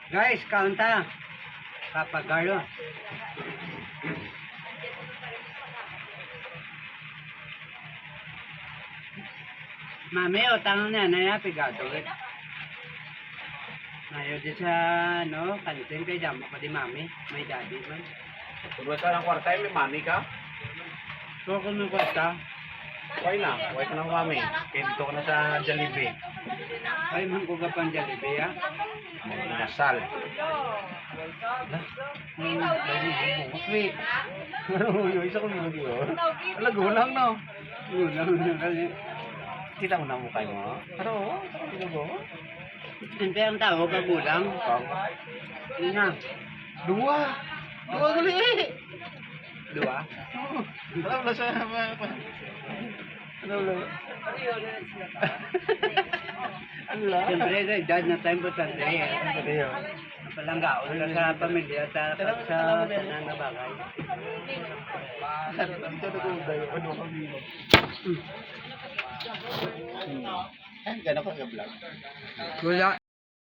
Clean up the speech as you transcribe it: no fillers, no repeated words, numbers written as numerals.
Guys, kaunta. Papagalo. Mami, utang na ya pigado. Nayo di sa kantin kay damo pa di mami, may daddy man. Tuloy ka ng kwarta, may mami ka? So kung may kwesta, Why na? Why ka ng mami? Kaya dito ka na sa Jollibee. ay man ko kapang Jollibee ha. May inasal. Sweet. Yung isa ko nilagi yun. Gulang no? Gulang na kasi. Kita mo na mukha mo? Pero, sino mo? Hindi ang tao pa gulang. Yun na. Dua gali eh. Dua. Alam na siya. Ano lang? Ano lang? Siyempre, sa edad na tayo importante. Ano yun? Palanggaon ka sa pamilya at sa tanan na bagay. Ano kami? Gano'n ka vlog? Wala.